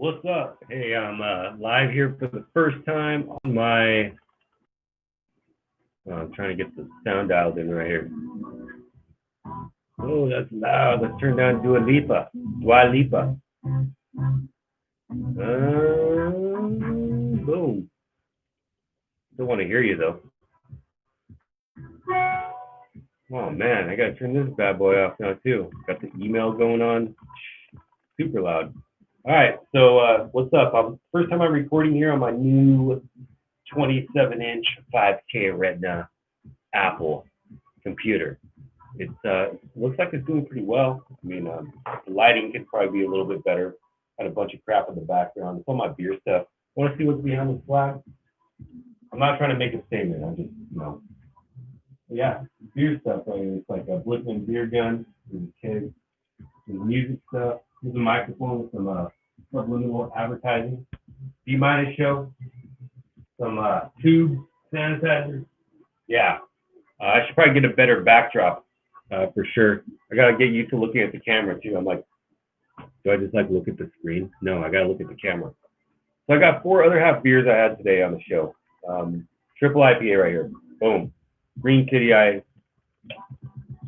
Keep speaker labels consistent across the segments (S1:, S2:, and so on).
S1: What's up? Hey, I'm live here for the first time on my. I'm trying to get the sound dialed in right here. Oh, that's loud. Let's turn down Dua Lipa. Dua Lipa. Boom. Still want to hear you though. Oh man, I gotta turn this bad boy off now too. Got the email going on. Super loud. All right, so what's up? First time I'm recording here on my new 27-inch 5K Retina Apple computer. It looks like it's doing pretty well. I mean, the lighting could probably be a little bit better. Got a bunch of crap in the background. It's all my beer stuff. Want to see what's behind the flag? I'm not trying to make a statement. I'm just, yeah, beer stuff. I mean, it's like a Blickman beer gun. There's a kid. There's music stuff. There's a microphone with some subliminal advertising. B- show. Some tube sanitizer. Yeah. I should probably get a better backdrop for sure. I gotta get used to looking at the camera too. I'm like, do I just like look at the screen? No, I gotta look at the camera. So I got 4 other half beers I had today on the show. Triple IPA right here. Boom. Green Kitty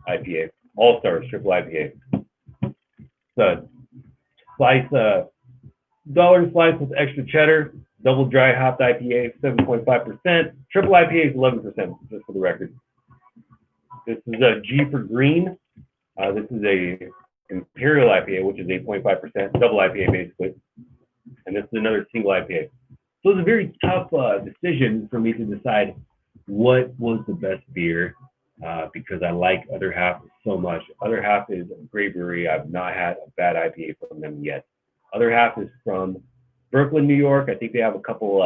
S1: IPA. All Stars Triple IPA. So slice dollar slice with extra cheddar. Double dry hopped IPA, 7.5%. Triple IPA is 11%, just for the record. This is a G for green. This is a Imperial IPA, which is 8.5%, double IPA basically. And this is another single IPA. So it was a very tough decision for me to decide what was the best beer because I like Other Half so much. Other Half is a great brewery. I've not had a bad IPA from them yet. Other Half is from Brooklyn, New York. I think they have a couple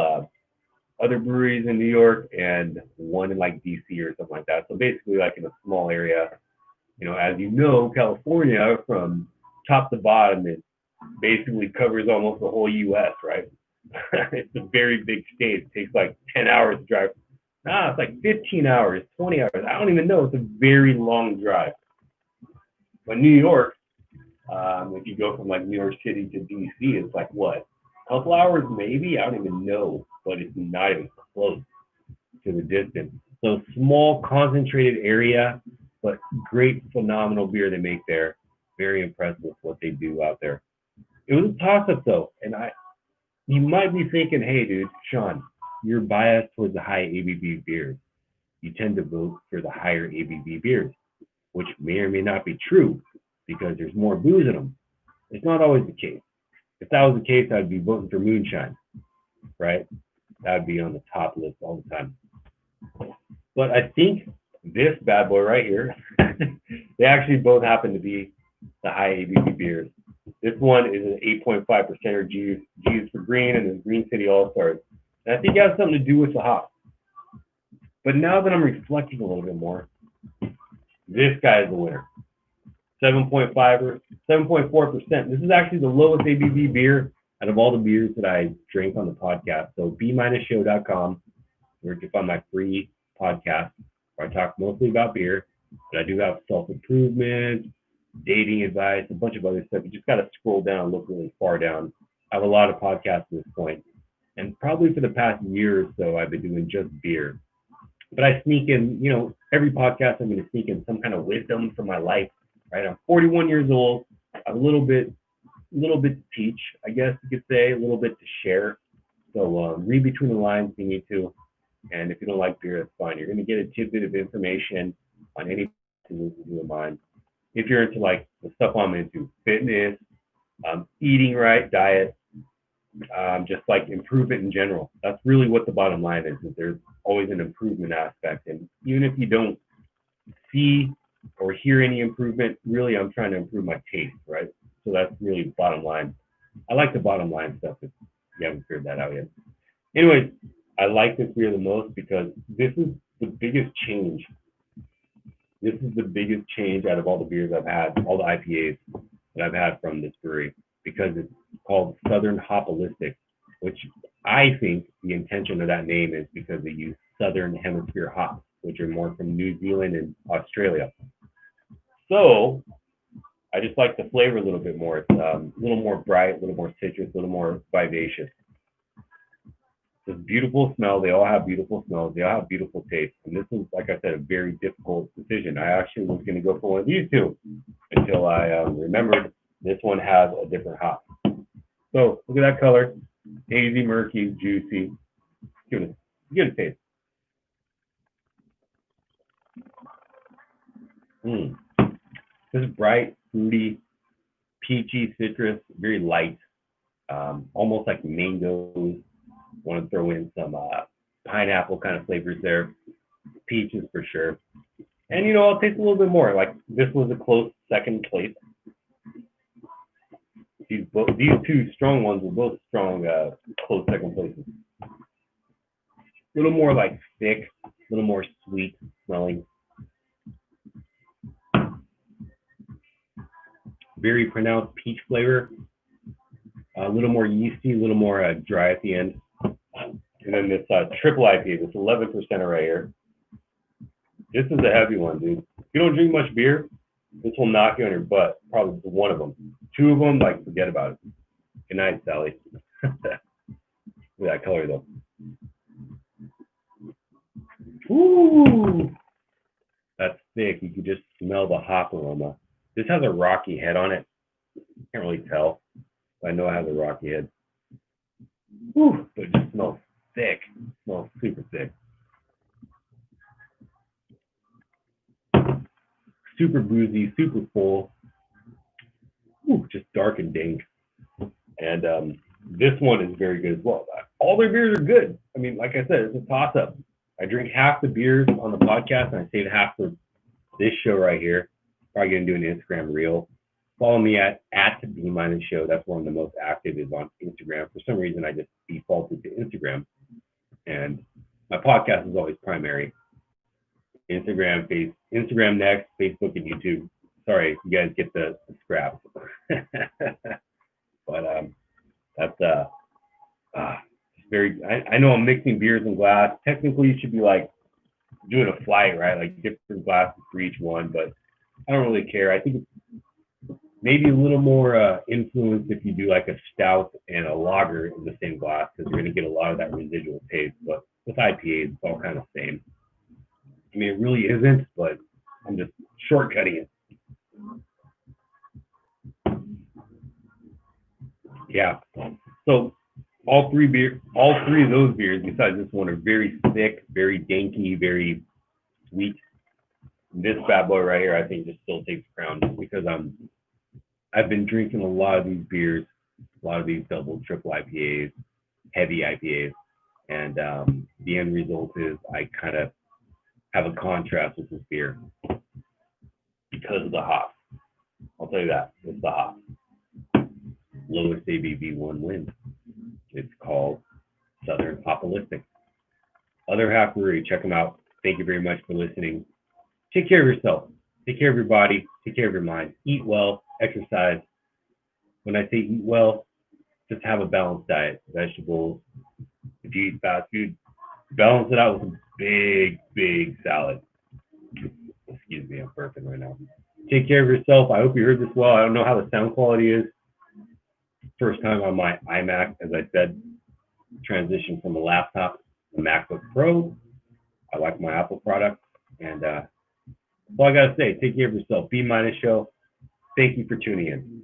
S1: other breweries in New York and one in like DC or something like that. So basically like in a small area, as you know, California from top to bottom, it basically covers almost the whole US, right? It's a very big state. It takes like 10 hours to drive. It's like 15 hours, 20 hours. I don't even know. It's a very long drive. But New York, if you go from like New York City to DC, it's like what? A couple hours maybe? I don't even know, but it's not even close to the distance. So small, concentrated area, but great, phenomenal beer they make there. Very impressed with what they do out there. It was a toss-up though, and you might be thinking, hey dude, Sean, you're biased towards the high ABV beers. You tend to vote for the higher ABV beers, which may or may not be true because there's more booze in them. It's not always the case. If that was the case, I'd be voting for moonshine, right? That would be on the top list all the time. But I think this bad boy right here, they actually both happen to be the high ABV beers. This one is an 8.5% G is for green, and then Green City All Stars. And I think it has something to do with the hop. But now that I'm reflecting a little bit more, this guy is the winner. 7.5 or 7.4%. This is actually the lowest ABV beer out of all the beers that I drank on the podcast. So b-show.com, where you can find my free podcast where I talk mostly about beer, but I do have self-improvement, dating advice, a bunch of other stuff. You just got to scroll down and look really far down. I have a lot of podcasts at this point. And probably for the past year or so, I've been doing just beer. But I sneak in, every podcast I'm going to sneak in some kind of wisdom from my life, right? I'm 41 years old. I have a little bit to teach, I guess you could say, a little bit to share. So read between the lines if you need to. And if you don't like beer, that's fine. You're going to get a tidbit of information on any of mine. If you're into like the stuff I'm into, fitness, eating right, diet, just like improvement in general. That's really what the bottom line is, that there's always an improvement aspect. And even if you don't see or hear any improvement, really I'm trying to improve my taste, right? So that's really the bottom line. I like the bottom line stuff if you haven't figured that out yet. Anyways, I like this beer the most because this is the biggest change. This is the biggest change out of all the beers I've had, all the IPAs that I've had from this brewery, because it's called Southern Hopolistic, which I think the intention of that name is because they use Southern Hemisphere hops, which are more from New Zealand and Australia. So I I just like the flavor a little bit more. It's a little more bright, a little more citrus, a little more vivacious. It's a beautiful smell. They all have beautiful smells. They all have beautiful taste. And this was, like I said, a very difficult decision. I actually was going to go for one of these two until I remembered this one has a different hop. So look at that color. Hazy, murky, juicy. Give it a taste. This is bright, fruity, peachy, citrus, very light, almost like mangoes. Want to throw in some pineapple kind of flavors there. Peaches for sure. And I'll taste a little bit more. Like this was a close second place. These two strong ones were both strong close second places. A little more like thick, a little more sweet smelling. Very pronounced peach flavor. A little more yeasty, a little more dry at the end. And then this triple IPA, this 11% right here. This is a heavy one, dude. If you don't drink much beer, this will knock you on your butt. Probably one of them. Two of them, like, forget about it. Good night, Sally. Look at that color, though. Ooh, that's thick. You can just smell the hop aroma. This has a rocky head on it. Can't really tell. But I know it has a rocky head. Ooh, but it just smells thick. It smells super thick. Super boozy, super full. Ooh, just dark and dank. And this one is very good as well. All their beers are good. I mean, like I said, it's a toss-up. I drink half the beers on the podcast, and I save half for this show right here. Probably going to do an Instagram reel. Follow me at B- Show. That's where I'm the most active, is on Instagram. For some reason, I just defaulted to Instagram. And my podcast is always primary. Instagram next, Facebook, and YouTube. Sorry, you guys get the scraps. But that's very. I know I'm mixing beers in glass. Technically, you should be like doing a flight, right? Like different glasses for each one, but I don't really care. I think it's maybe a little more influenced if you do like a stout and a lager in the same glass, because you're going to get a lot of that residual taste. But with IPAs, it's all kind of the same. I mean, it really isn't, but I'm just shortcutting it. Yeah. So all three of those beers, besides this one, are very thick, very danky, very sweet. This bad boy right here, I think, just still takes crown, because I've been drinking a lot of these beers, a lot of these double, triple IPAs, heavy IPAs, and the end result is I kind of have a contrast with this beer because of the hop. I'll tell you that. It's the hop. Lowest ABV one wins. It's called Southern Hopolistic. Other Half Brewery, check them out. Thank you very much for listening. Take care of yourself. Take care of your body. Take care of your mind. Eat well. Exercise. When I say eat well, just have a balanced diet. Vegetables. If you eat fast food, balance it out with a big salad. Excuse me, I'm burping right now. Take care of yourself. I hope you heard this well. I don't know how the sound quality is. First time on my iMac, as I said, transition from a laptop to MacBook Pro. I like my Apple product. And that's all I got to say. Take care of yourself. B- Show. Thank you for tuning in.